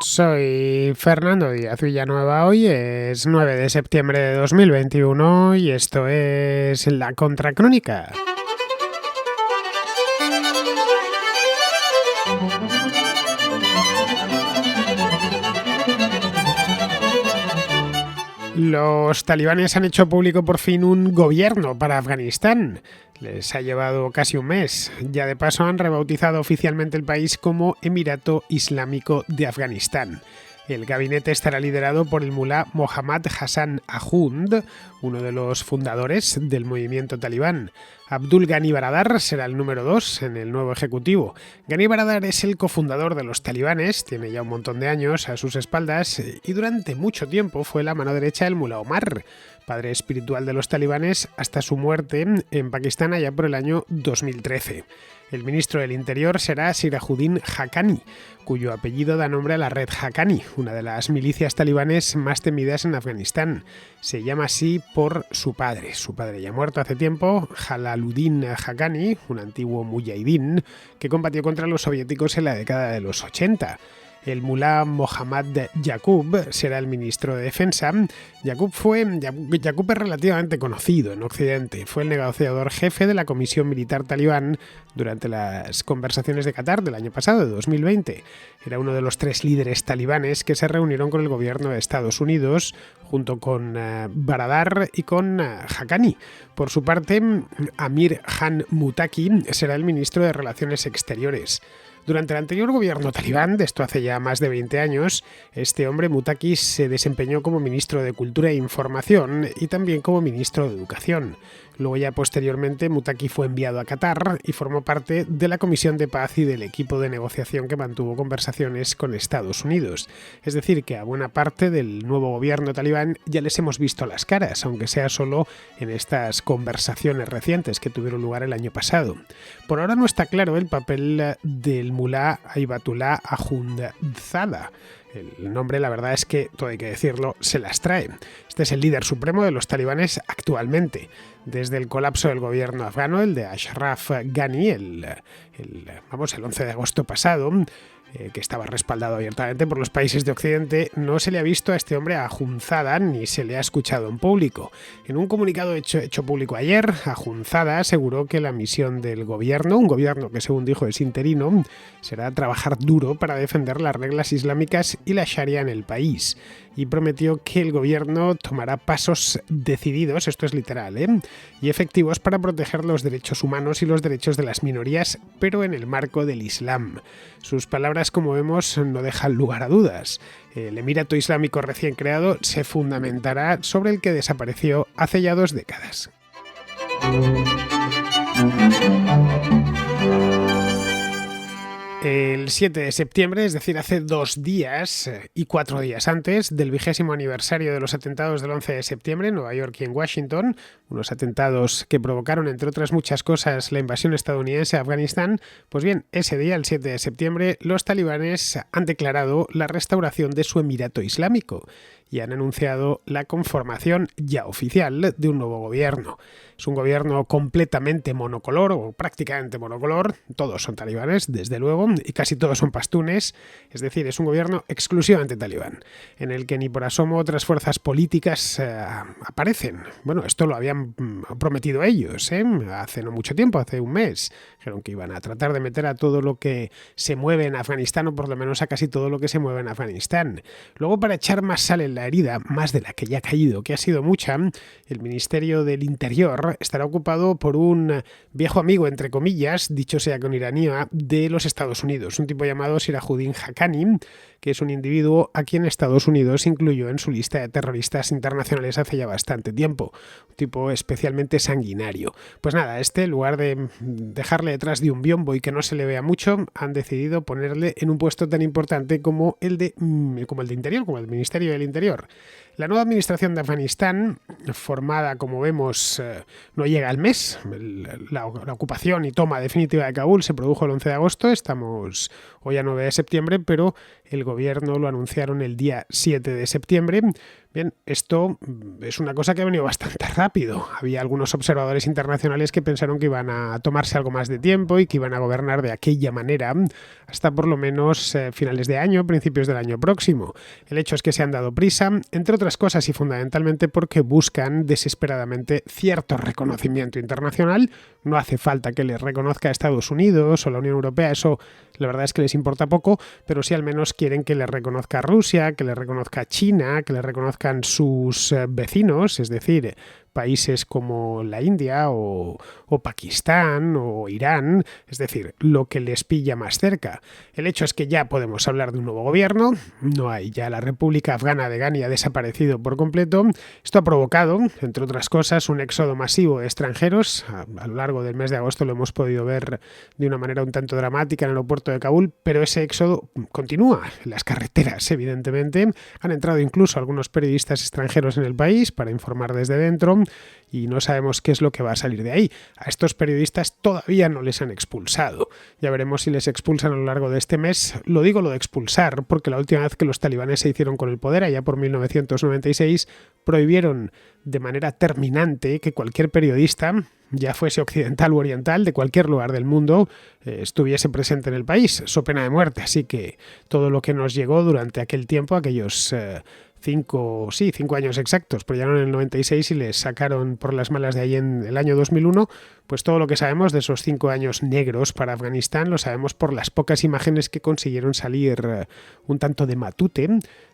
Soy Fernando Díaz Villanueva. Hoy es 9 de septiembre de 2021 y esto es La Contracrónica. Los talibanes han hecho público por fin un gobierno para Afganistán. Les ha llevado casi un mes. Ya de paso han rebautizado oficialmente el país como Emirato Islámico de Afganistán. El gabinete estará liderado por el mulá Mohammad Hassan Ahund, uno de los fundadores del movimiento talibán. Abdul Ghani Baradar será el número 2 en el nuevo ejecutivo. Ghani Baradar es el cofundador de los talibanes, tiene ya un montón de años a sus espaldas y durante mucho tiempo fue la mano derecha del mulá Omar, padre espiritual de los talibanes, hasta su muerte en Pakistán allá por el año 2013. El ministro del Interior será Sirajuddin Haqqani, cuyo apellido da nombre a la red Haqqani, una de las milicias talibanes más temidas en Afganistán. Se llama así por su padre. Su padre ya muerto hace tiempo, Jalaluddin Haqqani, un antiguo mujahidín que combatió contra los soviéticos en la década de los 80. El mulá Mohammad Yaqub será el ministro de Defensa. Yaqub es relativamente conocido en Occidente. Fue el negociador jefe de la Comisión Militar Talibán durante las conversaciones de Qatar del año pasado, de 2020. Era uno de los 3 líderes talibanes que se reunieron con el gobierno de Estados Unidos, junto con Baradar y con Haqqani. Por su parte, Amir Khan Muttaqi será el ministro de Relaciones Exteriores. Durante el anterior gobierno talibán, de esto hace ya más de 20 años, este hombre, Muttaqi, se desempeñó como ministro de Cultura e Información y también como ministro de Educación. Luego ya posteriormente Muttaqi fue enviado a Qatar y formó parte de la Comisión de Paz y del equipo de negociación que mantuvo conversaciones con Estados Unidos. Es decir, que a buena parte del nuevo gobierno talibán ya les hemos visto las caras, aunque sea solo en estas conversaciones recientes que tuvieron lugar el año pasado. Por ahora no está claro el papel del mulá Hibatullah Akhundzada. El nombre, la verdad es que, todo hay que decirlo, se las trae. Este es el líder supremo de los talibanes actualmente. Desde el colapso del gobierno afgano, el de Ashraf Ghani, el 11 de agosto pasado, que estaba respaldado abiertamente por los países de Occidente, no se le ha visto a este hombre Akhundzada ni se le ha escuchado en público. En un comunicado hecho público ayer, Akhundzada aseguró que la misión del gobierno, un gobierno que según dijo es interino, será trabajar duro para defender las reglas islámicas y la Sharia en el país. Y prometió que el gobierno tomará pasos decididos, esto es literal, y efectivos para proteger los derechos humanos y los derechos de las minorías, pero en el marco del Islam. Sus palabras, como vemos, no dejan lugar a dudas. El Emirato Islámico recién creado se fundamentará sobre el que desapareció hace ya 2 décadas. El 7 de septiembre, es decir, hace 2 días y 4 días antes del 20º aniversario de los atentados del 11 de septiembre en Nueva York y en Washington, unos atentados que provocaron, entre otras muchas cosas, la invasión estadounidense a Afganistán, pues bien, ese día, el 7 de septiembre, los talibanes han declarado la restauración de su Emirato Islámico y han anunciado la conformación ya oficial de un nuevo gobierno. Es un gobierno completamente monocolor o prácticamente monocolor, todos son talibanes, desde luego, y casi todos son pastunes, es decir, es un gobierno exclusivamente talibán, en el que ni por asomo otras fuerzas políticas aparecen. Bueno, esto lo habían prometido ellos, hace no mucho tiempo, hace un mes. Dijeron que iban a tratar de meter a todo lo que se mueve en Afganistán, o por lo menos a casi todo lo que se mueve en Afganistán. Luego, para echar más sal en la herida, más de la que ya ha caído, que ha sido mucha, el Ministerio del Interior estará ocupado por un viejo amigo, entre comillas, dicho sea con ironía, de los Estados Unidos, un tipo llamado Sirajuddin Haqqani, que es un individuo a quien Estados Unidos incluyó en su lista de terroristas internacionales hace ya bastante tiempo, un tipo especialmente sanguinario. Pues nada, en lugar de dejarle detrás de un biombo y que no se le vea mucho, han decidido ponerle en un puesto tan importante como el de Interior, como el Ministerio del Interior. La nueva administración de Afganistán, formada, como vemos, no llega al mes. La ocupación y toma definitiva de Kabul se produjo el 11 de agosto, estamos hoy a 9 de septiembre, pero el gobierno lo anunciaron el día 7 de septiembre. Bien, esto es una cosa que ha venido bastante rápido. Había algunos observadores internacionales que pensaron que iban a tomarse algo más de tiempo y que iban a gobernar de aquella manera hasta por lo menos finales de año, principios del año próximo. El hecho es que se han dado prisa, entre otras cosas y fundamentalmente porque buscan desesperadamente cierto reconocimiento internacional. No hace falta que les reconozca a Estados Unidos o la Unión Europea, eso la verdad es que les importa poco, pero sí al menos quieren que les reconozca Rusia, que les reconozca China, que les reconozcan sus vecinos, es decir, países como la India o Pakistán o Irán, es decir, lo que les pilla más cerca. El hecho es que ya podemos hablar de un nuevo gobierno, no hay ya la República Afgana de Ghani ha desaparecido por completo. Esto ha provocado, entre otras cosas, un éxodo masivo de extranjeros. A lo largo del mes de agosto lo hemos podido ver de una manera un tanto dramática en el aeropuerto de Kabul, pero ese éxodo continúa. Las carreteras, evidentemente, han entrado incluso algunos periodistas extranjeros en el país para informar desde dentro y no sabemos qué es lo que va a salir de ahí. A estos periodistas todavía no les han expulsado. Ya veremos si les expulsan a lo largo de este mes. Lo digo lo de expulsar porque la última vez que los talibanes se hicieron con el poder, allá por 1996, prohibieron de manera terminante que cualquier periodista, ya fuese occidental u oriental, de cualquier lugar del mundo, estuviese presente en el país, so pena de muerte. Así que todo lo que nos llegó durante aquel tiempo, aquellos 5 años exactos, pero ya no en el 96 y les sacaron por las malas de ahí en el año 2001, pues todo lo que sabemos de esos 5 años negros para Afganistán lo sabemos por las pocas imágenes que consiguieron salir un tanto de matute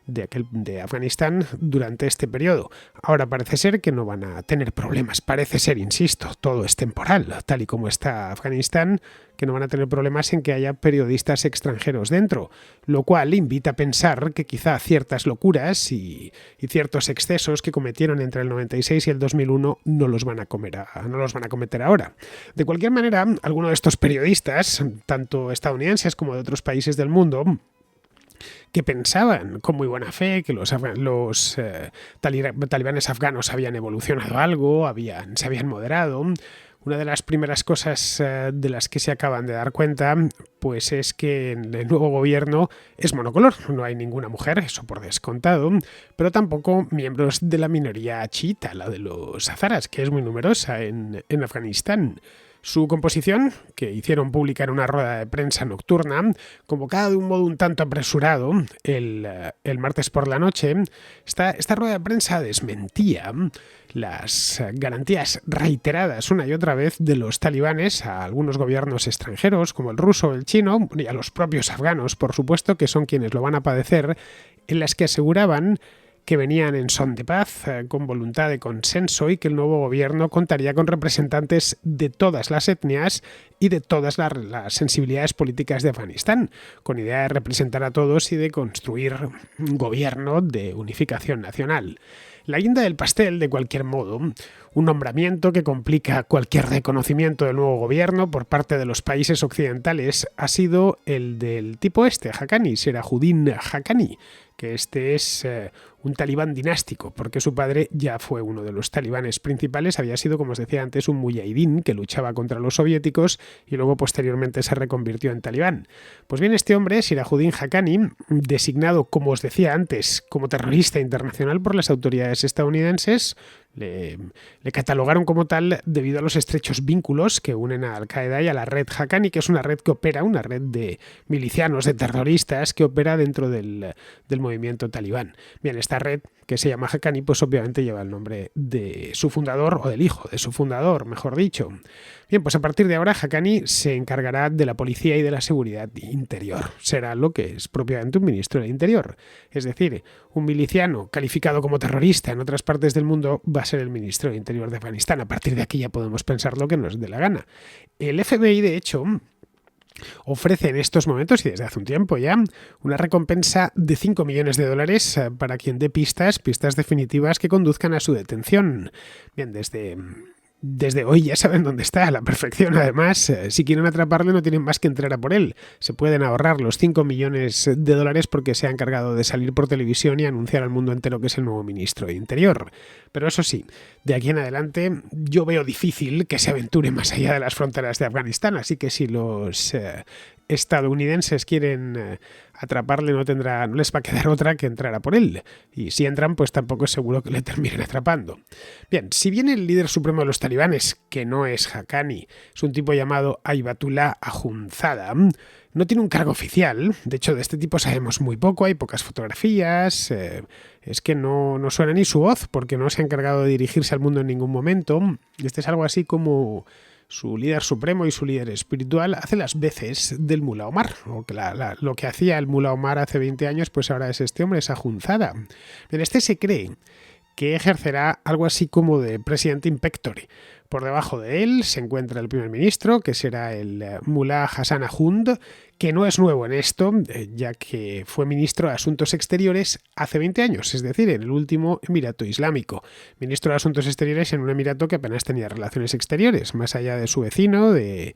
de Afganistán durante este periodo. Ahora parece ser que no van a tener problemas, parece ser, insisto, todo es temporal, tal y como está Afganistán, que no van a tener problemas en que haya periodistas extranjeros dentro, lo cual invita a pensar que quizá ciertas locuras y ciertos excesos que cometieron entre el 96 y el 2001 no los van a cometer ahora. De cualquier manera, algunos de estos periodistas, tanto estadounidenses como de otros países del mundo, que pensaban con muy buena fe que los talibanes afganos habían evolucionado algo, se habían moderado. Una de las primeras cosas de las que se acaban de dar cuenta pues es que el nuevo gobierno es monocolor, no hay ninguna mujer, eso por descontado, pero tampoco miembros de la minoría chiita, la de los hazaras, que es muy numerosa en Afganistán. Su composición, que hicieron pública en una rueda de prensa nocturna, convocada de un modo un tanto apresurado el martes por la noche, esta rueda de prensa desmentía las garantías reiteradas una y otra vez de los talibanes a algunos gobiernos extranjeros, como el ruso o el chino, y a los propios afganos, por supuesto, que son quienes lo van a padecer, en las que aseguraban que venían en son de paz, con voluntad de consenso y que el nuevo gobierno contaría con representantes de todas las etnias y de todas las sensibilidades políticas de Afganistán, con idea de representar a todos y de construir un gobierno de unificación nacional. La guinda del pastel, de cualquier modo, un nombramiento que complica cualquier reconocimiento del nuevo gobierno por parte de los países occidentales, ha sido el del tipo Haqqani, Sirajuddin Haqqani, que este es un talibán dinástico, porque su padre ya fue uno de los talibanes principales, había sido, como os decía antes, un muyahidín que luchaba contra los soviéticos y luego posteriormente se reconvirtió en talibán. Pues bien, este hombre, Sirajuddin Haqqani, designado, como os decía antes, como terrorista internacional por las autoridades estadounidenses, le catalogaron como tal debido a los estrechos vínculos que unen a Al-Qaeda y a la red Haqqani, que es una red que opera, una red de milicianos, de terroristas que opera dentro del movimiento talibán. Bien, esta red, que se llama Haqqani, pues obviamente lleva el nombre de su fundador, o del hijo de su fundador, mejor dicho. Bien, pues a partir de ahora Haqqani se encargará de la policía y de la seguridad interior. Será lo que es propiamente un ministro del Interior. Es decir, un miliciano calificado como terrorista en otras partes del mundo va a ser el ministro del Interior de Afganistán. A partir de aquí ya podemos pensar lo que nos dé la gana. El FBI, de hecho, ofrece en estos momentos y desde hace un tiempo ya una recompensa de $5 millones para quien dé pistas definitivas que conduzcan a su detención. Bien, desde Desde hoy ya saben dónde está, a la perfección. Además, si quieren atraparle no tienen más que entrar a por él. Se pueden ahorrar los 5 millones de dólares porque se ha encargado de salir por televisión y anunciar al mundo entero que es el nuevo ministro de Interior. Pero eso sí, de aquí en adelante yo veo difícil que se aventure más allá de las fronteras de Afganistán, así que si los estadounidenses quieren atraparle no les va a quedar otra que entrar a por él. Y si entran, pues tampoco es seguro que le terminen atrapando. Bien, si bien el líder supremo de los talibanes, que no es Haqqani, es un tipo llamado Ayatollah Akhundzada, no tiene un cargo oficial. De hecho, de este tipo sabemos muy poco, hay pocas fotografías, es que no suena ni su voz porque no se ha encargado de dirigirse al mundo en ningún momento. Este es algo así como su líder supremo y su líder espiritual hace las veces del Mullah Omar, o que lo que hacía el Mullah Omar hace 20 años, pues ahora es este hombre, es Akhundzada. En este se cree que ejercerá algo así como de presidente in pectore. Por debajo de él se encuentra el primer ministro, que será el Mullah Hassan Ahund, que no es nuevo en esto, ya que fue ministro de Asuntos Exteriores hace 20 años, es decir, en el último Emirato Islámico. Ministro de Asuntos Exteriores en un emirato que apenas tenía relaciones exteriores, más allá de su vecino, de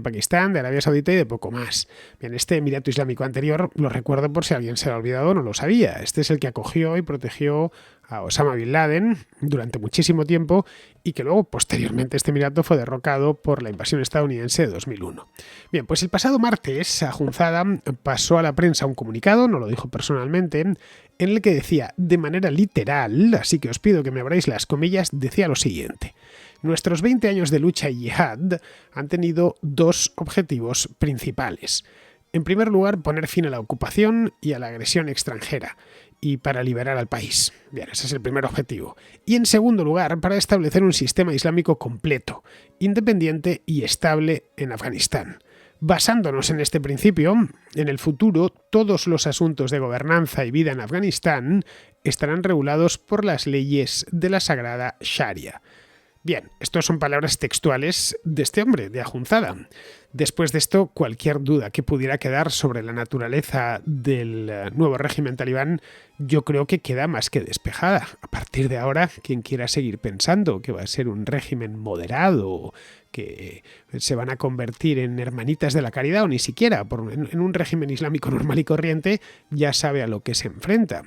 Pakistán, de Arabia Saudita y de poco más. Bien, este Emirato Islámico anterior lo recuerdo por si alguien se lo ha olvidado o no lo sabía. Este es el que acogió y protegió a Osama Bin Laden durante muchísimo tiempo y que luego, posteriormente, este emirato fue derrocado por la invasión estadounidense de 2001. Bien, pues el pasado martes, Akhundzada pasó a la prensa un comunicado, no lo dijo personalmente, en el que decía, de manera literal, así que os pido que me abráis las comillas, decía lo siguiente: nuestros 20 años de lucha y yihad han tenido dos objetivos principales. En primer lugar, poner fin a la ocupación y a la agresión extranjera, y para liberar al país. Bien, ese es el primer objetivo. Y en segundo lugar, para establecer un sistema islámico completo, independiente y estable en Afganistán. Basándonos en este principio, en el futuro todos los asuntos de gobernanza y vida en Afganistán estarán regulados por las leyes de la sagrada Sharia. Bien, estas son palabras textuales de este hombre, de Akhundzada. Después de esto, cualquier duda que pudiera quedar sobre la naturaleza del nuevo régimen talibán, yo creo que queda más que despejada. A partir de ahora, quien quiera seguir pensando que va a ser un régimen moderado, que se van a convertir en hermanitas de la caridad o ni siquiera en un régimen islámico normal y corriente, ya sabe a lo que se enfrenta.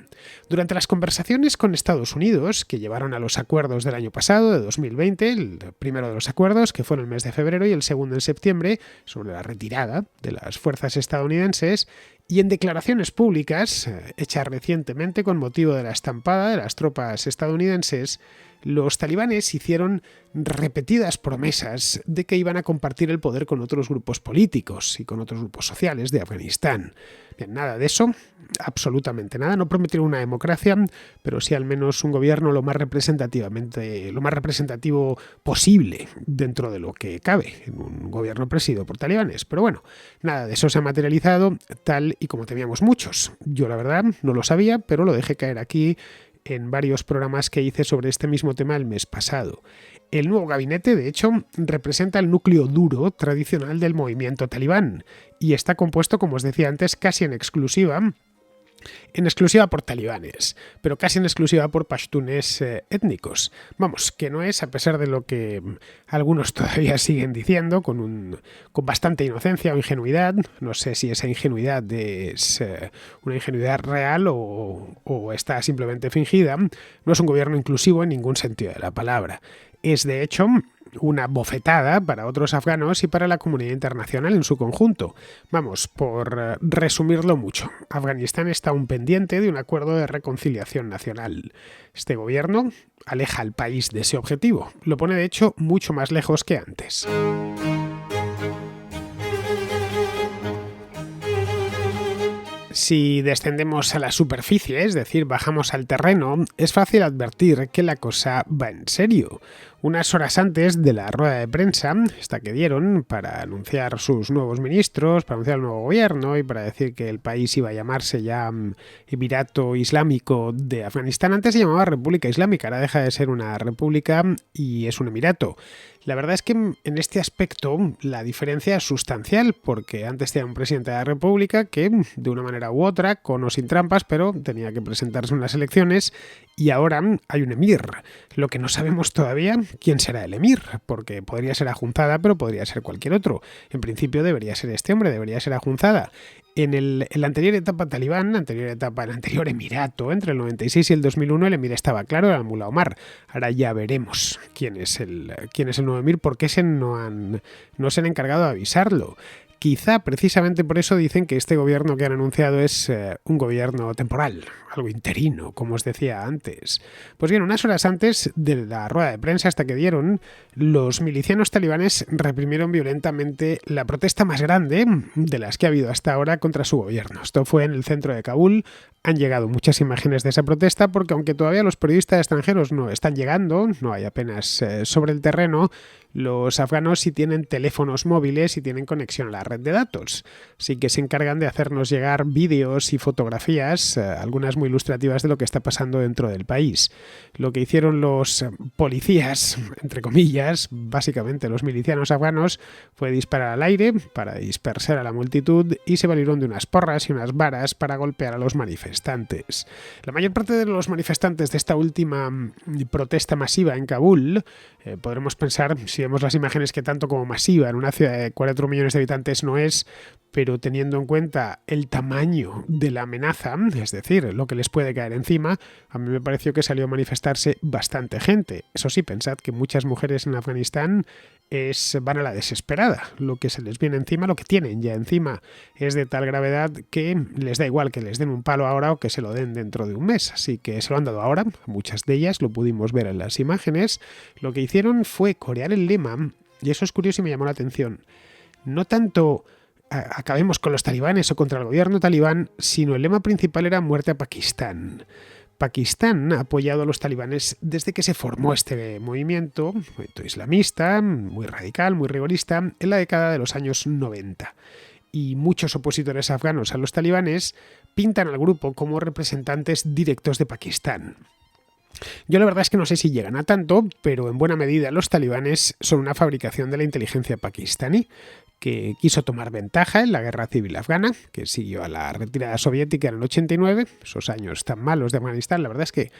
Durante las conversaciones con Estados Unidos, que llevaron a los acuerdos del año pasado, de 2020, el primero de los acuerdos, que fue en el mes de febrero, y el segundo en septiembre, sobre la retirada de las fuerzas estadounidenses, y en declaraciones públicas, hechas recientemente con motivo de la estampada de las tropas estadounidenses, los talibanes hicieron repetidas promesas de que iban a compartir el poder con otros grupos políticos y con otros grupos sociales de Afganistán. Bien, nada de eso, absolutamente nada. No prometieron una democracia, pero sí al menos un gobierno lo más representativo posible dentro de lo que cabe en un gobierno presidido por talibanes. Pero bueno, nada de eso se ha materializado tal y como temíamos muchos. Yo la verdad no lo sabía, pero lo dejé caer aquí en varios programas que hice sobre este mismo tema el mes pasado. El nuevo gabinete, de hecho, representa el núcleo duro tradicional del movimiento talibán y está compuesto, como os decía antes, casi en exclusiva por talibanes, pero casi en exclusiva por pashtunes étnicos. Vamos, que no es, a pesar de lo que algunos todavía siguen diciendo, con bastante inocencia o ingenuidad. No sé si esa ingenuidad es una ingenuidad real o está simplemente fingida. No es un gobierno inclusivo en ningún sentido de la palabra. Es, de hecho, una bofetada para otros afganos y para la comunidad internacional en su conjunto. Vamos, por resumirlo mucho, Afganistán está aún pendiente de un acuerdo de reconciliación nacional. Este gobierno aleja al país de ese objetivo. Lo pone, de hecho, mucho más lejos que antes. Si descendemos a la superficie, es decir, bajamos al terreno, es fácil advertir que la cosa va en serio. Unas horas antes de la rueda de prensa, esta que dieron para anunciar sus nuevos ministros, para anunciar el nuevo gobierno y para decir que el país iba a llamarse ya Emirato Islámico de Afganistán, antes se llamaba República Islámica, ahora deja de ser una república y es un emirato. La verdad es que en este aspecto la diferencia es sustancial, porque antes tenía un presidente de la República que, de una manera u otra, con o sin trampas, pero tenía que presentarse en las elecciones, y ahora hay un emir. Lo que no sabemos todavía, quién será el emir, porque podría ser Akhundzada, pero podría ser cualquier otro. En principio debería ser este hombre, debería ser Akhundzada. En la anterior etapa talibán, el anterior emirato, entre el 96 y el 2001, el emir estaba claro, era el Mullah Omar. Ahora ya veremos quién es el nuevo emir, porque no se han encargado de avisarlo. Quizá precisamente por eso dicen que este gobierno que han anunciado es un gobierno temporal, algo interino, como os decía antes. Pues bien, unas horas antes de la rueda de prensa hasta que dieron, los milicianos talibanes reprimieron violentamente la protesta más grande de las que ha habido hasta ahora contra su gobierno. Esto fue en el centro de Kabul. Han llegado muchas imágenes de esa protesta porque aunque todavía los periodistas extranjeros no están llegando, no hay apenas sobre el terreno, los afganos sí tienen teléfonos móviles y tienen conexión a la red de datos. Así que se encargan de hacernos llegar vídeos y fotografías, algunas muy ilustrativas de lo que está pasando dentro del país. Lo que hicieron los policías, entre comillas, básicamente los milicianos afganos, fue disparar al aire para dispersar a la multitud y se valieron de unas porras y unas varas para golpear a los manifestantes. La mayor parte de los manifestantes de esta última protesta masiva en Kabul, podremos pensar, si vemos las imágenes, que tanto como masiva en una ciudad de 4 millones de habitantes no es, pero teniendo en cuenta el tamaño de la amenaza, es decir, lo que les puede caer encima, a mí me pareció que salió a manifestarse bastante gente. Eso sí, pensad que muchas mujeres en Afganistán van a la desesperada. Lo que se les viene encima, lo que tienen ya encima, es de tal gravedad que les da igual que les den un palo ahora o que se lo den dentro de un mes. Así que se lo han dado ahora, muchas de ellas, lo pudimos ver en las imágenes. Lo que hicieron fue corear el lema, y eso es curioso y me llamó la atención. No tanto acabemos con los talibanes o contra el gobierno talibán, sino el lema principal era muerte a Pakistán. Pakistán ha apoyado a los talibanes desde que se formó este movimiento islamista, muy radical, muy rigorista, en la década de los años 90. Y muchos opositores afganos a los talibanes pintan al grupo como representantes directos de Pakistán. Yo la verdad es que no sé si llegan a tanto, pero en buena medida los talibanes son una fabricación de la inteligencia pakistaní, que quiso tomar ventaja en la guerra civil afgana, que siguió a la retirada soviética en el 89, esos años tan malos de Afganistán. La verdad es que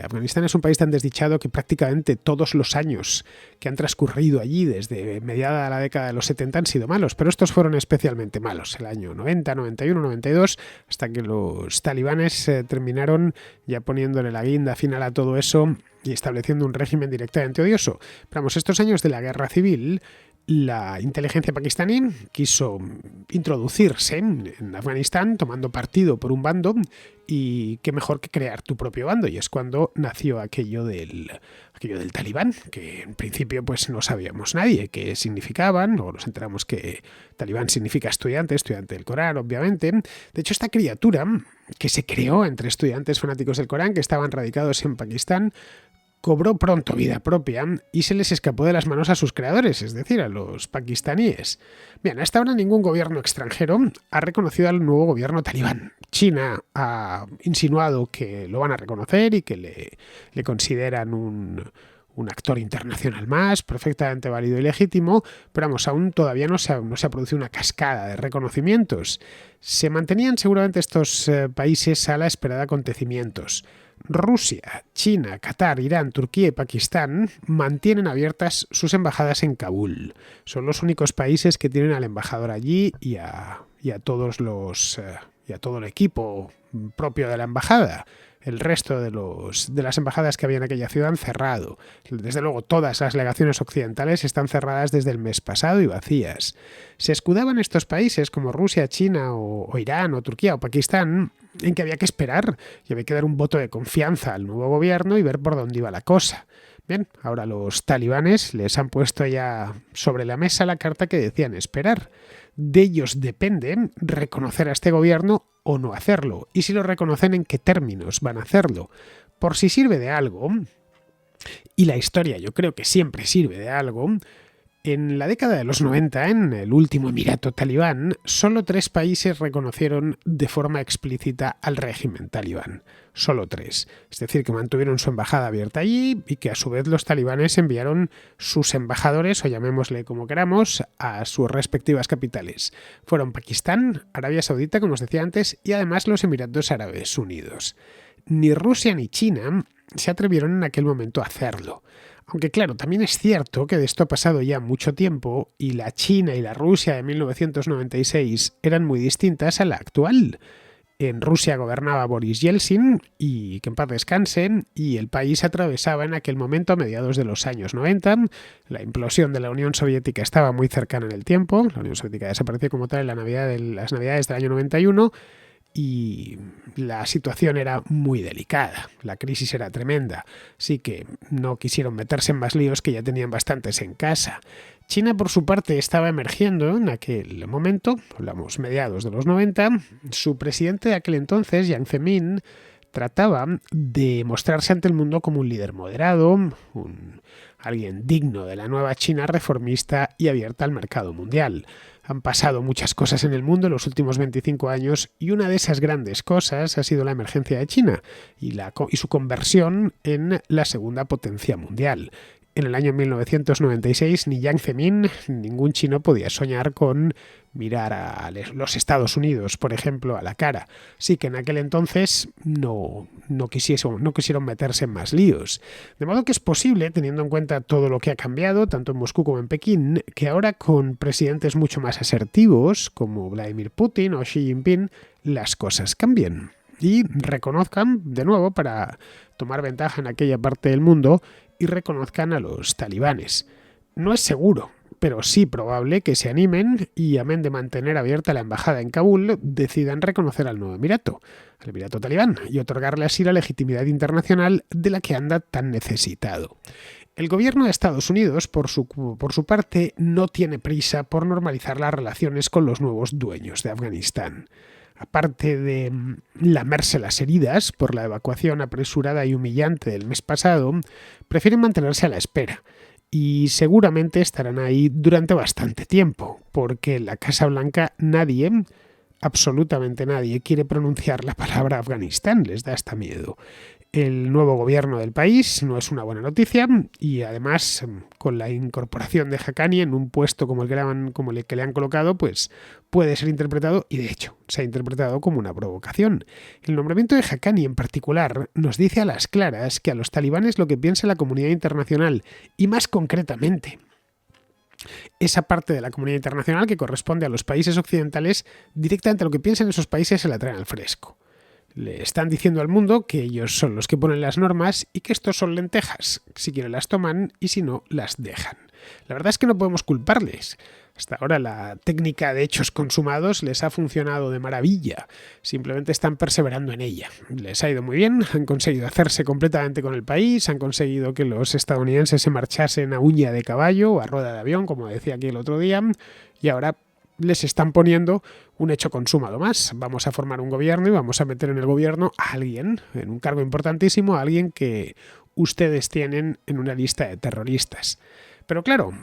Afganistán es un país tan desdichado que prácticamente todos los años que han transcurrido allí desde mediada de la década de los 70 han sido malos, pero estos fueron especialmente malos, el año 90, 91, 92, hasta que los talibanes terminaron ya poniéndole la guinda final a todo eso y estableciendo un régimen directamente odioso. Pero vamos, estos años de la guerra civil, la inteligencia pakistaní quiso introducirse en Afganistán tomando partido por un bando, y qué mejor que crear tu propio bando, y es cuando nació aquello del talibán, que en principio pues no sabíamos nadie qué significaban. Luego nos enteramos que talibán significa estudiante del Corán, obviamente. De hecho, esta criatura que se creó entre estudiantes fanáticos del Corán que estaban radicados en Pakistán cobró pronto vida propia y se les escapó de las manos a sus creadores, es decir, a los pakistaníes. Bien, hasta ahora ningún gobierno extranjero ha reconocido al nuevo gobierno talibán. China ha insinuado que lo van a reconocer y que le consideran un actor internacional más, perfectamente válido y legítimo, pero vamos, aún todavía no se ha producido una cascada de reconocimientos. Se mantenían seguramente estos países a la espera de acontecimientos. Rusia, China, Qatar, Irán, Turquía y Pakistán mantienen abiertas sus embajadas en Kabul. Son los únicos países que tienen al embajador allí y a todo el equipo propio de la embajada. El resto de las embajadas que había en aquella ciudad han cerrado. Desde luego, todas las legaciones occidentales están cerradas desde el mes pasado y vacías. Se escudaban estos países como Rusia, China o Irán o Turquía o Pakistán en que había que esperar y había que dar un voto de confianza al nuevo gobierno y ver por dónde iba la cosa. Bien, ahora los talibanes les han puesto ya sobre la mesa la carta que decían esperar. De ellos depende reconocer a este gobierno o no hacerlo, y si lo reconocen, en qué términos van a hacerlo. Por si sirve de algo, y la historia yo creo que siempre sirve de algo, en la década de los 90, en el último emirato talibán, solo 3 países reconocieron de forma explícita al régimen talibán. Solo 3. Es decir, que mantuvieron su embajada abierta allí y que a su vez los talibanes enviaron sus embajadores, o llamémosle como queramos, a sus respectivas capitales. Fueron Pakistán, Arabia Saudita, como os decía antes, y además los Emiratos Árabes Unidos. Ni Rusia ni China se atrevieron en aquel momento a hacerlo. Aunque claro, también es cierto que de esto ha pasado ya mucho tiempo y la China y la Rusia de 1996 eran muy distintas a la actual. En Rusia gobernaba Boris Yeltsin, y que en paz descanse, y el país atravesaba en aquel momento, a mediados de los años 90, la implosión de la Unión Soviética estaba muy cercana en el tiempo, la Unión Soviética desapareció como tal en las navidades del año 91, y la situación era muy delicada, la crisis era tremenda, así que no quisieron meterse en más líos que ya tenían bastantes en casa. China, por su parte, estaba emergiendo en aquel momento, hablamos mediados de los 90, su presidente de aquel entonces, Jiang Zemin, trataba de mostrarse ante el mundo como un líder moderado, alguien digno de la nueva China reformista y abierta al mercado mundial. Han pasado muchas cosas en el mundo en los últimos 25 años y una de esas grandes cosas ha sido la emergencia de China y su conversión en la segunda potencia mundial. En el año 1996 ni Jiang Zemin, ningún chino podía soñar con mirar a los Estados Unidos, por ejemplo, a la cara. Sí que en aquel entonces no quisieron meterse en más líos. De modo que es posible, teniendo en cuenta todo lo que ha cambiado, tanto en Moscú como en Pekín, que ahora con presidentes mucho más asertivos, como Vladimir Putin o Xi Jinping, las cosas cambien y reconozcan, de nuevo, para tomar ventaja en aquella parte del mundo, y reconozcan a los talibanes. No es seguro, pero sí probable que se animen y, amén de mantener abierta la embajada en Kabul, decidan reconocer al nuevo emirato, al emirato talibán, y otorgarle así la legitimidad internacional de la que anda tan necesitado. El gobierno de Estados Unidos, por su parte, no tiene prisa por normalizar las relaciones con los nuevos dueños de Afganistán. Aparte de lamerse las heridas por la evacuación apresurada y humillante del mes pasado, prefieren mantenerse a la espera y seguramente estarán ahí durante bastante tiempo, porque en la Casa Blanca nadie, absolutamente nadie, quiere pronunciar la palabra Afganistán, les da hasta miedo. El nuevo gobierno del país no es una buena noticia y además con la incorporación de Haqqani en un puesto como el que le han colocado, pues puede ser interpretado, y de hecho se ha interpretado como una provocación. El nombramiento de Haqqani en particular nos dice a las claras que a los talibanes lo que piensa la comunidad internacional, y más concretamente esa parte de la comunidad internacional que corresponde a los países occidentales, directamente lo que piensan esos países se la traen al fresco. Le están diciendo al mundo que ellos son los que ponen las normas y que estos son lentejas. Si quieren las toman y si no, las dejan. La verdad es que no podemos culparles. Hasta ahora la técnica de hechos consumados les ha funcionado de maravilla. Simplemente están perseverando en ella. Les ha ido muy bien, han conseguido hacerse completamente con el país, han conseguido que los estadounidenses se marchasen a uña de caballo o a rueda de avión, como decía aquí el otro día, y ahora les están poniendo un hecho consumado más. Vamos a formar un gobierno y vamos a meter en el gobierno a alguien, en un cargo importantísimo, a alguien que ustedes tienen en una lista de terroristas. Pero claro,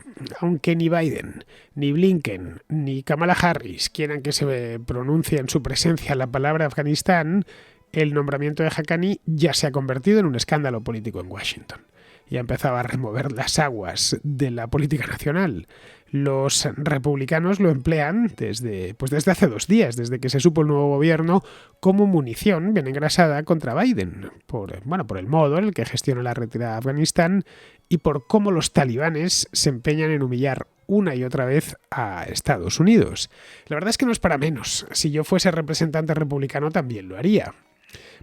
aunque ni Biden, ni Blinken, ni Kamala Harris quieran que se pronuncie en su presencia la palabra Afganistán, el nombramiento de Haqqani ya se ha convertido en un escándalo político en Washington. Ya empezaba a remover las aguas de la política nacional. Los republicanos lo emplean desde hace 2 días, desde que se supo el nuevo gobierno, como munición bien engrasada contra Biden, por el modo en el que gestiona la retirada de Afganistán y por cómo los talibanes se empeñan en humillar una y otra vez a Estados Unidos. La verdad es que no es para menos. Si yo fuese representante republicano también lo haría.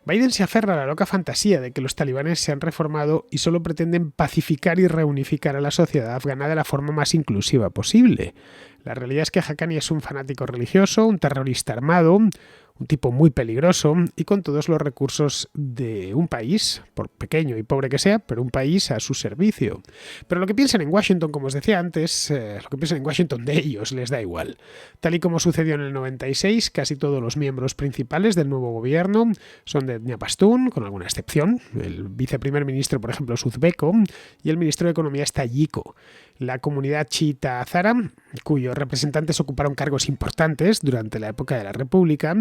Biden se aferra a la loca fantasía de que los talibanes se han reformado y solo pretenden pacificar y reunificar a la sociedad afgana de la forma más inclusiva posible. La realidad es que Haqqani es un fanático religioso, un terrorista armado, un tipo muy peligroso y con todos los recursos de un país, por pequeño y pobre que sea, pero un país a su servicio. Pero lo que piensan en Washington, como os decía antes, lo que piensan en Washington de ellos les da igual. Tal y como sucedió en el 96, casi todos los miembros principales del nuevo gobierno son de etnia pastún, con alguna excepción. El viceprimer ministro, por ejemplo, es uzbeko y el ministro de Economía es tayiko. La comunidad chiita hazara, cuyos representantes ocuparon cargos importantes durante la época de la República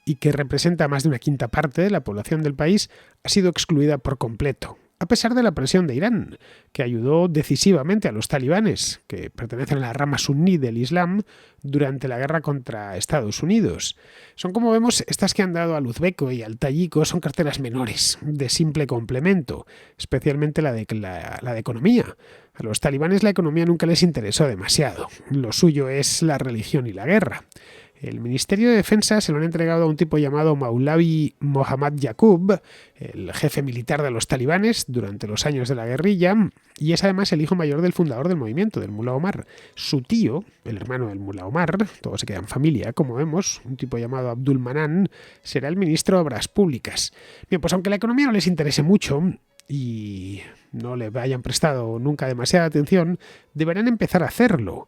y que representa más de una quinta parte de la población del país, ha sido excluida por completo. a pesar de la presión de Irán, que ayudó decisivamente a los talibanes, que pertenecen a la rama suní del Islam, durante la guerra contra Estados Unidos. Son, como vemos, estas que han dado al uzbeko y al tayiko son carteras menores, de simple complemento, especialmente la de economía. A los talibanes la economía nunca les interesó demasiado. Lo suyo es la religión y la guerra. El Ministerio de Defensa se lo han entregado a un tipo llamado Maulavi Mohammad Yaqub, el jefe militar de los talibanes durante los años de la guerrilla, y es además el hijo mayor del fundador del movimiento, del Mullah Omar. Su tío, el hermano del Mullah Omar, todo se queda en familia, como vemos, un tipo llamado Abdul Manan, será el ministro de Obras Públicas. Bien, pues aunque la economía no les interese mucho y no le hayan prestado nunca demasiada atención, deberán empezar a hacerlo.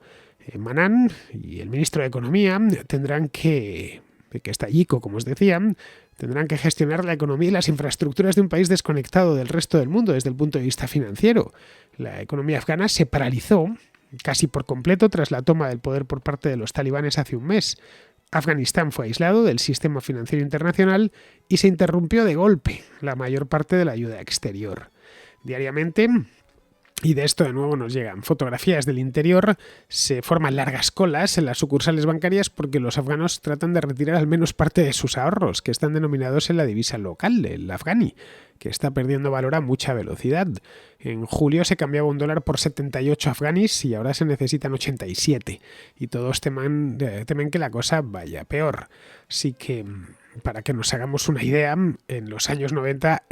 Manan y el ministro de Economía tendrán que está Yico, como os decía, tendrán que gestionar la economía y las infraestructuras de un país desconectado del resto del mundo desde el punto de vista financiero. La economía afgana se paralizó casi por completo tras la toma del poder por parte de los talibanes hace un mes. Afganistán fue aislado del sistema financiero internacional y se interrumpió de golpe la mayor parte de la ayuda exterior. Diariamente, y de esto de nuevo nos llegan fotografías del interior, se forman largas colas en las sucursales bancarias porque los afganos tratan de retirar al menos parte de sus ahorros, que están denominados en la divisa local, el afgani, que está perdiendo valor a mucha velocidad. En julio se cambiaba un dólar por 78 afganis y ahora se necesitan 87. Y todos temen que la cosa vaya peor. Así que, para que nos hagamos una idea, en los años 90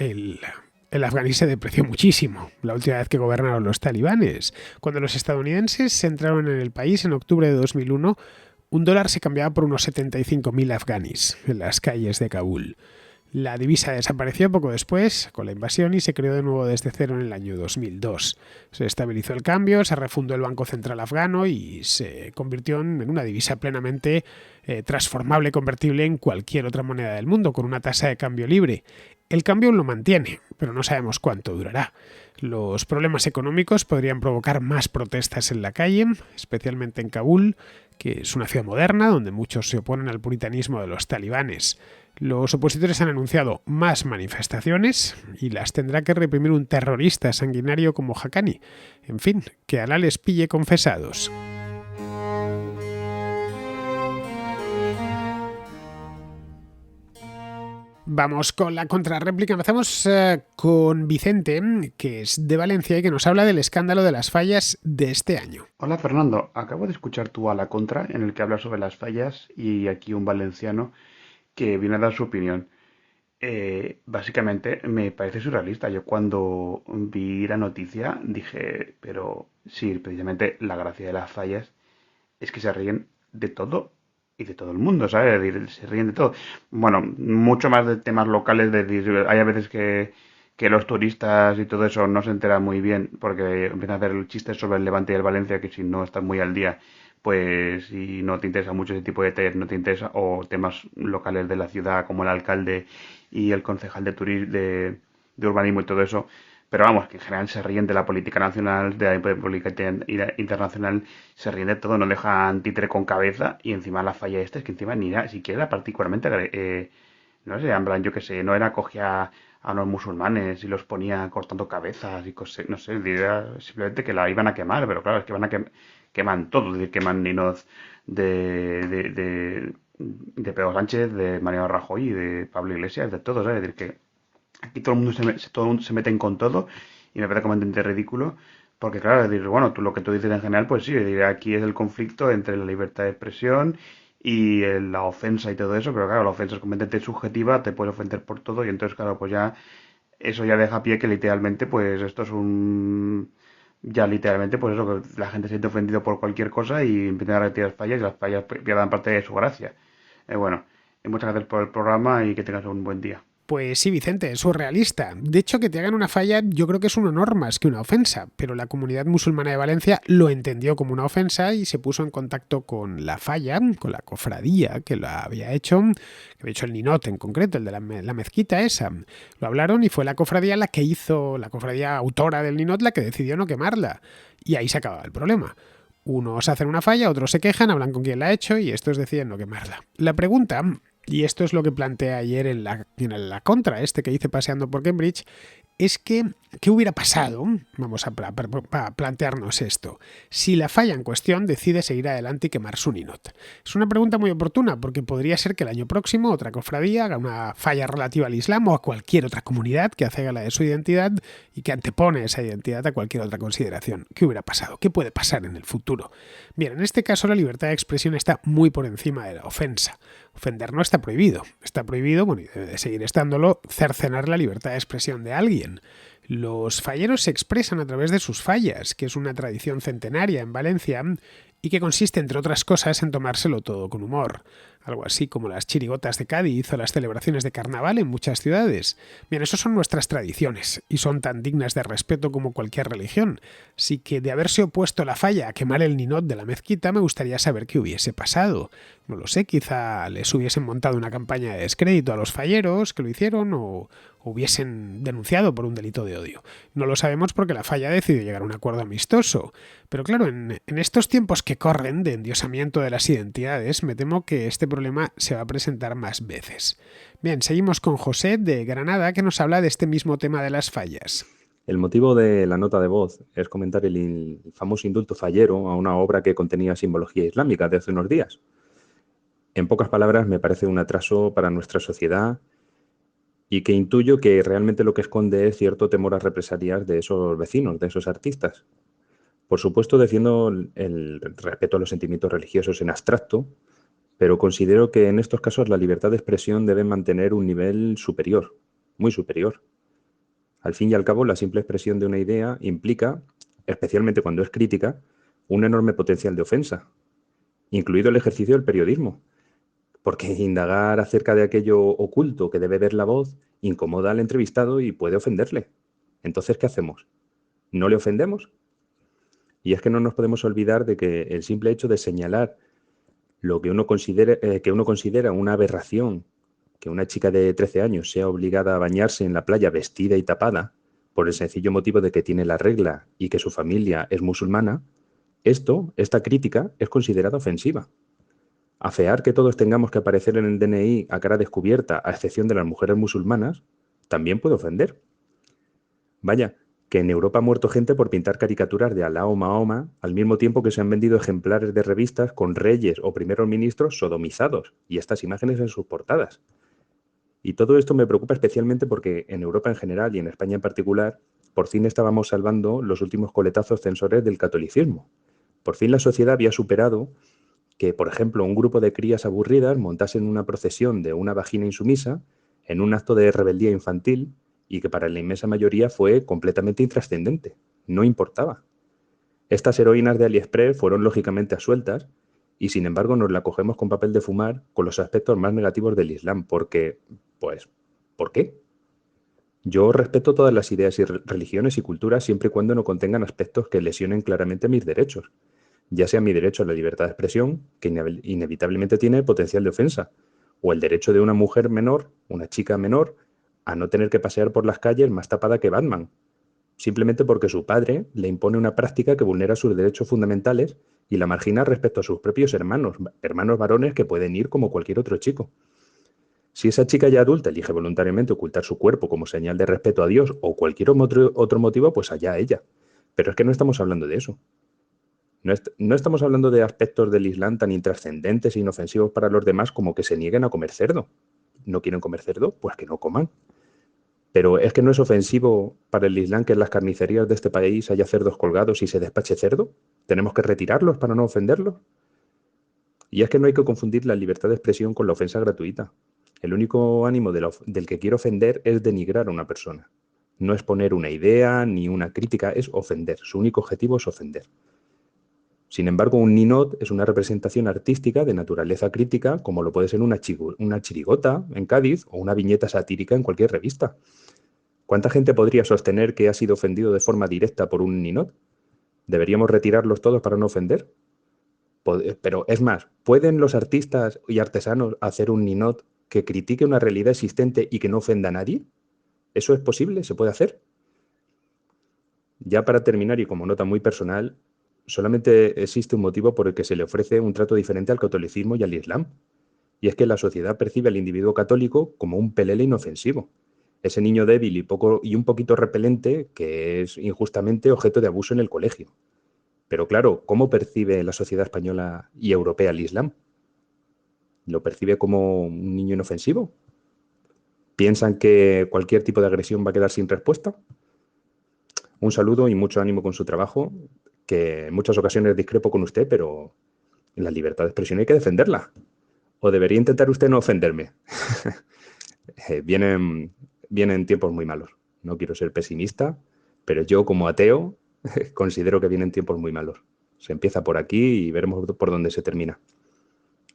el afganí se depreció muchísimo, la última vez que gobernaron los talibanes. Cuando los estadounidenses entraron en el país en octubre de 2001, un dólar se cambiaba por unos 75.000 afganis en las calles de Kabul. La divisa desapareció poco después, con la invasión, y se creó de nuevo desde cero en el año 2002. Se estabilizó el cambio, se refundó el Banco Central afgano y se convirtió en una divisa plenamente transformable y convertible en cualquier otra moneda del mundo, con una tasa de cambio libre. El cambio lo mantiene, pero no sabemos cuánto durará. Los problemas económicos podrían provocar más protestas en la calle, especialmente en Kabul, que es una ciudad moderna donde muchos se oponen al puritanismo de los talibanes. Los opositores han anunciado más manifestaciones y las tendrá que reprimir un terrorista sanguinario como Haqqani. En fin, que Alá les pille confesados. Vamos con la contrarréplica. Empezamos con Vicente, que es de Valencia y que nos habla del escándalo de las fallas de este año. Hola Fernando, acabo de escuchar tu A la Contra en el que hablas sobre las fallas y aquí un valenciano que viene a dar su opinión. Básicamente me parece surrealista. Yo cuando vi la noticia dije, pero sí, precisamente la gracia de las fallas es que se ríen de todo y de todo el mundo, ¿sabes? Es decir, se ríen de todo. Bueno, mucho más de temas locales, de decir, hay a veces que los turistas y todo eso no se enteran muy bien porque empiezan a hacer chistes sobre el Levante y el Valencia que si no estás muy al día, pues si no te interesa mucho ese tipo de detalles, no te interesa, o temas locales de la ciudad como el alcalde y el concejal de urbanismo y todo eso. Pero vamos, que en general se ríen de la política nacional, de la política internacional, se ríen de todo, no dejan títere con cabeza y encima la falla esta es que encima ni era siquiera particularmente, no sé, en plan, yo que sé, no era cogía a los musulmanes y los ponía cortando cabezas y cosas, no sé, era simplemente que la iban a quemar, pero claro, es que van a queman todo, es decir, queman Ninoz de Pedro Sánchez, de Mariano Rajoy y de Pablo Iglesias, de todos, ¿sabes? Es decir, que aquí todo el mundo se meten con todo y me parece completamente ridículo porque claro, es decir, bueno, tú lo que tú dices en general, pues sí, es decir, aquí es el conflicto entre la libertad de expresión y la ofensa y todo eso, pero claro, la ofensa es completamente subjetiva, te puedes ofender por todo y entonces claro, pues ya eso ya deja pie que literalmente pues esto es un ya literalmente pues eso, que la gente se siente ofendido por cualquier cosa y empiezan a retirar fallas y las fallas pierdan parte de su gracia. Bueno, muchas gracias por el programa y que tengas un buen día. Pues sí, Vicente, es surrealista. De hecho, que te hagan una falla yo creo que es un honor más que una ofensa, pero la comunidad musulmana de Valencia lo entendió como una ofensa y se puso en contacto con la falla, con la cofradía que lo había hecho el Ninot en concreto, el de la mezquita esa. Lo hablaron y fue la cofradía la cofradía autora del Ninot la que decidió no quemarla. Y ahí se acababa el problema. Unos hacen una falla, otros se quejan, hablan con quien la ha hecho y estos deciden no quemarla. La pregunta, y esto es lo que planteé ayer en la contra, que hice paseando por Cambridge, es que, ¿qué hubiera pasado? Vamos a plantearnos esto. Si la falla en cuestión decide seguir adelante y quemar su ninot. Es una pregunta muy oportuna porque podría ser que el año próximo otra cofradía haga una falla relativa al Islam o a cualquier otra comunidad que hace gala de su identidad y que antepone esa identidad a cualquier otra consideración. ¿Qué hubiera pasado? ¿Qué puede pasar en el futuro? Bien, en este caso la libertad de expresión está muy por encima de la ofensa. Ofender no está prohibido. Está prohibido, bueno, y debe de seguir estándolo, cercenar la libertad de expresión de alguien. Los falleros se expresan a través de sus fallas, que es una tradición centenaria en Valencia y que consiste, entre otras cosas, en tomárselo todo con humor. Algo así como las chirigotas de Cádiz o las celebraciones de carnaval en muchas ciudades. Bien, eso son nuestras tradiciones y son tan dignas de respeto como cualquier religión. Así que de haberse opuesto la falla a quemar el ninot de la mezquita, me gustaría saber qué hubiese pasado. No lo sé, quizá les hubiesen montado una campaña de descrédito a los falleros que lo hicieron o hubiesen denunciado por un delito de odio. No lo sabemos porque la falla decidió llegar a un acuerdo amistoso. Pero claro, en estos tiempos que corren de endiosamiento de las identidades, me temo que este problema se va a presentar más veces. Bien, seguimos con José de Granada, que nos habla de este mismo tema de las fallas. El motivo de la nota de voz es comentar el famoso indulto fallero a una obra que contenía simbología islámica de hace unos días. En pocas palabras, me parece un atraso para nuestra sociedad y que intuyo que realmente lo que esconde es cierto temor a represalias de esos vecinos, de esos artistas. Por supuesto, defiendo el respeto a los sentimientos religiosos en abstracto, pero considero que en estos casos la libertad de expresión debe mantener un nivel superior, muy superior. Al fin y al cabo, la simple expresión de una idea implica, especialmente cuando es crítica, un enorme potencial de ofensa, incluido el ejercicio del periodismo, porque indagar acerca de aquello oculto que debe ver la voz incomoda al entrevistado y puede ofenderle. Entonces, ¿qué hacemos? ¿No le ofendemos? Y es que no nos podemos olvidar de que el simple hecho de señalar lo que uno considera una aberración, que una chica de 13 años sea obligada a bañarse en la playa vestida y tapada por el sencillo motivo de que tiene la regla y que su familia es musulmana, esta crítica es considerada ofensiva. Afear que todos tengamos que aparecer en el DNI a cara descubierta, a excepción de las mujeres musulmanas, también puede ofender. Vaya, que en Europa ha muerto gente por pintar caricaturas de Alá o Mahoma, al mismo tiempo que se han vendido ejemplares de revistas con reyes o primeros ministros sodomizados, y estas imágenes en sus portadas. Y todo esto me preocupa especialmente porque en Europa en general y en España en particular, por fin estábamos salvando los últimos coletazos censores del catolicismo. Por fin la sociedad había superado que, por ejemplo, un grupo de crías aburridas montasen una procesión de una vagina insumisa en un acto de rebeldía infantil y que para la inmensa mayoría fue completamente intrascendente. No importaba. Estas heroínas de AliExpress fueron lógicamente absueltas y sin embargo nos la cogemos con papel de fumar con los aspectos más negativos del Islam, porque, pues, ¿por qué? Yo respeto todas las ideas y religiones y culturas siempre y cuando no contengan aspectos que lesionen claramente mis derechos, ya sea mi derecho a la libertad de expresión, que inevitablemente tiene potencial de ofensa, o el derecho de una mujer menor, una chica menor, a no tener que pasear por las calles más tapada que Batman, simplemente porque su padre le impone una práctica que vulnera sus derechos fundamentales y la margina respecto a sus propios hermanos varones que pueden ir como cualquier otro chico. Si esa chica ya adulta elige voluntariamente ocultar su cuerpo como señal de respeto a Dios o cualquier otro motivo, pues allá ella. Pero es que no estamos hablando de eso. No estamos hablando de aspectos del Islam tan intrascendentes e inofensivos para los demás como que se nieguen a comer cerdo. ¿No quieren comer cerdo? Pues que no coman. Pero es que no es ofensivo para el Islam que en las carnicerías de este país haya cerdos colgados y se despache cerdo. ¿Tenemos que retirarlos para no ofenderlos? Y es que no hay que confundir la libertad de expresión con la ofensa gratuita. El único ánimo del que quiere ofender es denigrar a una persona. No es poner una idea ni una crítica, es ofender. Su único objetivo es ofender. Sin embargo, un ninot es una representación artística de naturaleza crítica, como lo puede ser una chirigota en Cádiz o una viñeta satírica en cualquier revista. ¿Cuánta gente podría sostener que ha sido ofendido de forma directa por un ninot? ¿Deberíamos retirarlos todos para no ofender? Pero es más, ¿pueden los artistas y artesanos hacer un ninot que critique una realidad existente y que no ofenda a nadie? ¿Eso es posible? ¿Se puede hacer? Ya para terminar y como nota muy personal, solamente existe un motivo por el que se le ofrece un trato diferente al catolicismo y al Islam, y es que la sociedad percibe al individuo católico como un pelele inofensivo, Ese niño débil y un poquito repelente que es injustamente objeto de abuso en el colegio. Pero claro, ¿cómo percibe la sociedad española y europea el Islam? ¿Lo percibe como un niño inofensivo? ¿Piensan que cualquier tipo de agresión va a quedar sin respuesta? Un saludo y mucho ánimo con su trabajo, que en muchas ocasiones discrepo con usted, pero la libertad de expresión hay que defenderla. ¿O debería intentar usted no ofenderme? Vienen tiempos muy malos. No quiero ser pesimista, pero yo como ateo considero que vienen tiempos muy malos. Se empieza por aquí y veremos por dónde se termina.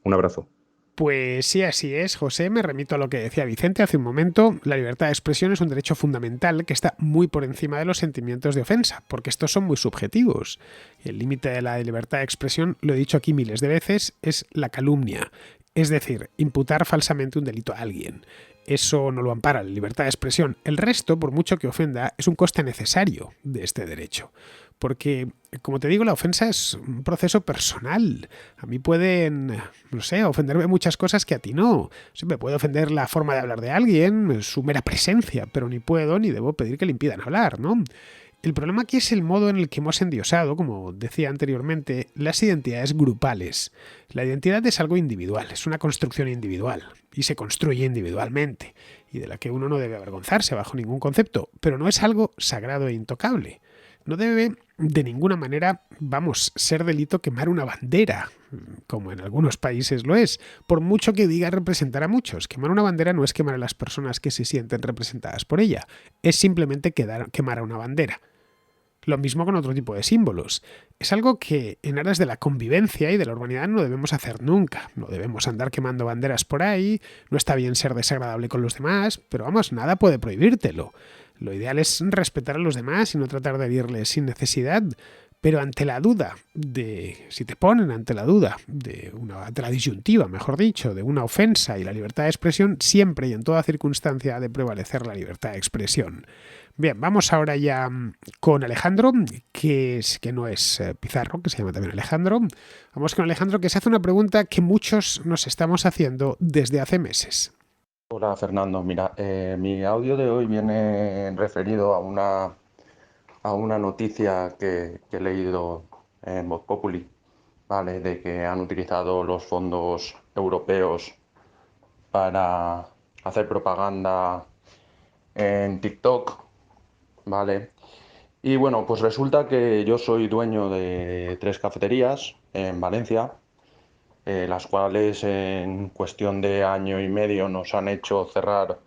Un abrazo. Pues sí, así es, José. Me remito a lo que decía Vicente hace un momento. La libertad de expresión es un derecho fundamental que está muy por encima de los sentimientos de ofensa, porque estos son muy subjetivos. El límite de la libertad de expresión, lo he dicho aquí miles de veces, es la calumnia. Es decir, imputar falsamente un delito a alguien. Eso no lo ampara la libertad de expresión. El resto, por mucho que ofenda, es un coste necesario de este derecho. Porque, como te digo, la ofensa es un proceso personal. A mí pueden, no sé, ofenderme muchas cosas que a ti no. Sí, me puede ofender la forma de hablar de alguien, su mera presencia, pero ni puedo ni debo pedir que le impidan hablar, ¿no? El problema aquí es el modo en el que hemos endiosado, como decía anteriormente, las identidades grupales. La identidad es algo individual, es una construcción individual y se construye individualmente y de la que uno no debe avergonzarse bajo ningún concepto, pero no es algo sagrado e intocable. No debe de ninguna manera, ser delito quemar una bandera, como en algunos países lo es, por mucho que diga representar a muchos. Quemar una bandera no es quemar a las personas que se sienten representadas por ella, es simplemente quemar a una bandera. Lo mismo con otro tipo de símbolos. Es algo que en aras de la convivencia y de la urbanidad no debemos hacer nunca. No debemos andar quemando banderas por ahí, no está bien ser desagradable con los demás, pero nada puede prohibírtelo. Lo ideal es respetar a los demás y no tratar de herirles sin necesidad, pero ante la duda si te ponen ante la duda ante la disyuntiva, mejor dicho, de una ofensa y la libertad de expresión, siempre y en toda circunstancia ha de prevalecer la libertad de expresión. Bien, vamos ahora ya con Alejandro, que no es Pizarro, que se llama también Alejandro. Vamos con Alejandro, que se hace una pregunta que muchos nos estamos haciendo desde hace meses. Hola Fernando, mira, mi audio de hoy viene referido a una noticia que he leído en Voz Populi, ¿vale? De que han utilizado los fondos europeos para hacer propaganda en TikTok, ¿vale? Y bueno, pues resulta que yo soy dueño de 3 cafeterías en Valencia, las cuales en cuestión de año y medio nos han hecho cerrar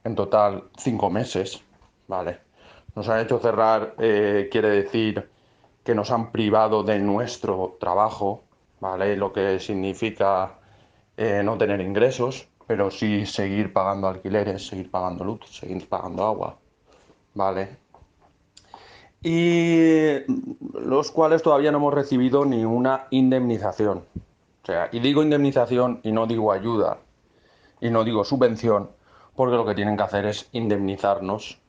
en total 5 meses, ¿vale? Nos han hecho cerrar, quiere decir que nos han privado de nuestro trabajo, ¿vale? Lo que significa no tener ingresos, pero sí seguir pagando alquileres, seguir pagando luz, seguir pagando agua, ¿vale? Y los cuales todavía no hemos recibido ni una indemnización. O sea, y digo indemnización y no digo ayuda y no digo subvención, porque lo que tienen que hacer es indemnizarnos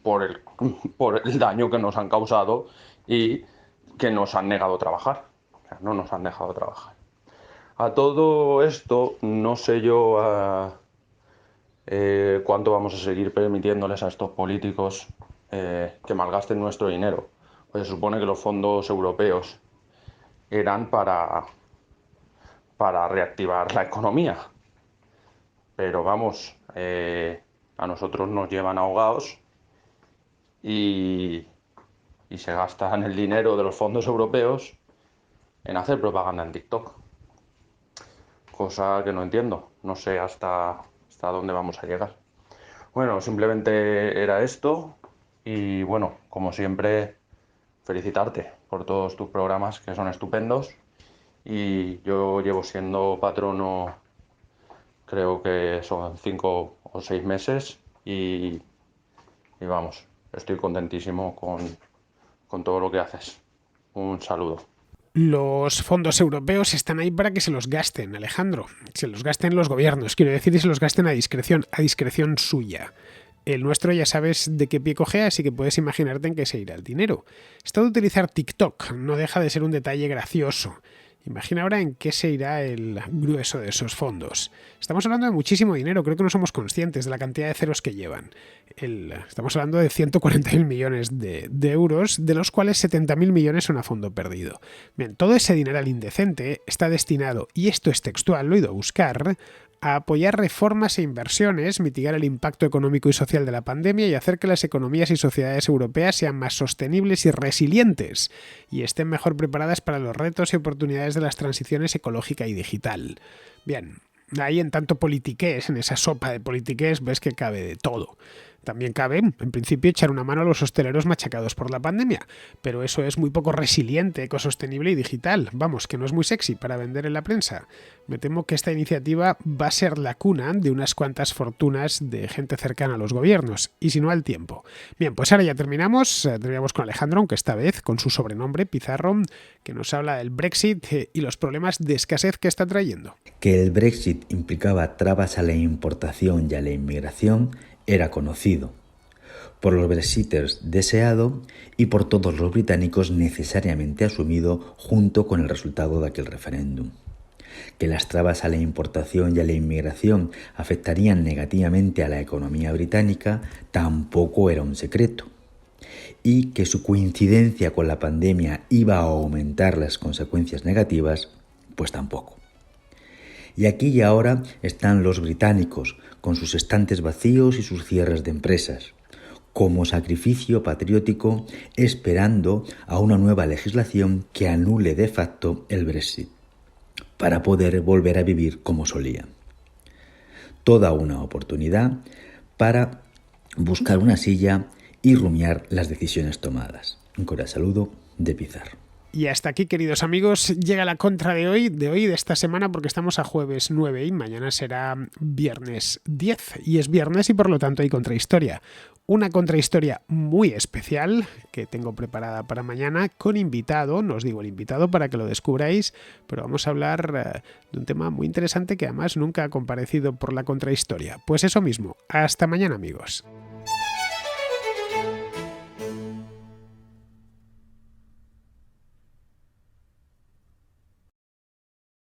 por el daño que nos han causado y que nos han negado trabajar. O sea, no nos han dejado trabajar. A todo esto, no sé yo cuánto vamos a seguir permitiéndoles a estos políticos que malgasten nuestro dinero. Pues se supone que los fondos europeos eran para reactivar la economía. Pero a nosotros nos llevan ahogados y se gastan el dinero de los fondos europeos en hacer propaganda en TikTok. Cosa que no entiendo. No sé hasta dónde vamos a llegar. Bueno, simplemente era esto y bueno, como siempre, felicitarte por todos tus programas que son estupendos y yo llevo siendo patrono creo que son 5 o 6 meses y vamos, estoy contentísimo con todo lo que haces. Un saludo. Los fondos europeos están ahí para que se los gasten, Alejandro. Se los gasten los gobiernos, quiero decir, y se los gasten a discreción suya. El nuestro ya sabes de qué pie coge, así que puedes imaginarte en qué se irá el dinero. Esto de utilizar TikTok no deja de ser un detalle gracioso. Imagina ahora en qué se irá el grueso de esos fondos. Estamos hablando de muchísimo dinero, creo que no somos conscientes de la cantidad de ceros que llevan. Estamos hablando de 140.000 millones de euros, de los cuales 70.000 millones son a fondo perdido. Bien, todo ese dineral indecente está destinado, y esto es textual, lo he ido a buscar, a apoyar reformas e inversiones, mitigar el impacto económico y social de la pandemia y hacer que las economías y sociedades europeas sean más sostenibles y resilientes y estén mejor preparadas para los retos y oportunidades de las transiciones ecológica y digital. Bien, ahí en tanto politiqués, en esa sopa de politiqués, ves que cabe de todo. También cabe, en principio, echar una mano a los hosteleros machacados por la pandemia, pero eso es muy poco resiliente, ecosostenible y digital. Vamos, que no es muy sexy para vender en la prensa. Me temo que esta iniciativa va a ser la cuna de unas cuantas fortunas de gente cercana a los gobiernos, y si no al tiempo. Bien, pues ahora ya terminamos con Alejandro, aunque esta vez con su sobrenombre, Pizarro, que nos habla del Brexit y los problemas de escasez que está trayendo. Que el Brexit implicaba trabas a la importación y a la inmigración era conocido por los brexiters deseado y por todos los británicos necesariamente asumido junto con el resultado de aquel referéndum. Que las trabas a la importación y a la inmigración afectarían negativamente a la economía británica tampoco era un secreto. Y que su coincidencia con la pandemia iba a aumentar las consecuencias negativas, pues tampoco. Y aquí y ahora están los británicos, con sus estantes vacíos y sus cierres de empresas, como sacrificio patriótico esperando a una nueva legislación que anule de facto el Brexit, para poder volver a vivir como solían. Toda una oportunidad para buscar una silla y rumiar las decisiones tomadas. Un cordial saludo de Pizarro. Y hasta aquí, queridos amigos, llega la contra de esta semana, porque estamos a jueves 9 y mañana será viernes 10. Y es viernes y por lo tanto hay contrahistoria. Una contrahistoria muy especial que tengo preparada para mañana con invitado, no os digo el invitado para que lo descubráis, pero vamos a hablar de un tema muy interesante que además nunca ha comparecido por la contrahistoria. Pues eso mismo, hasta mañana, amigos.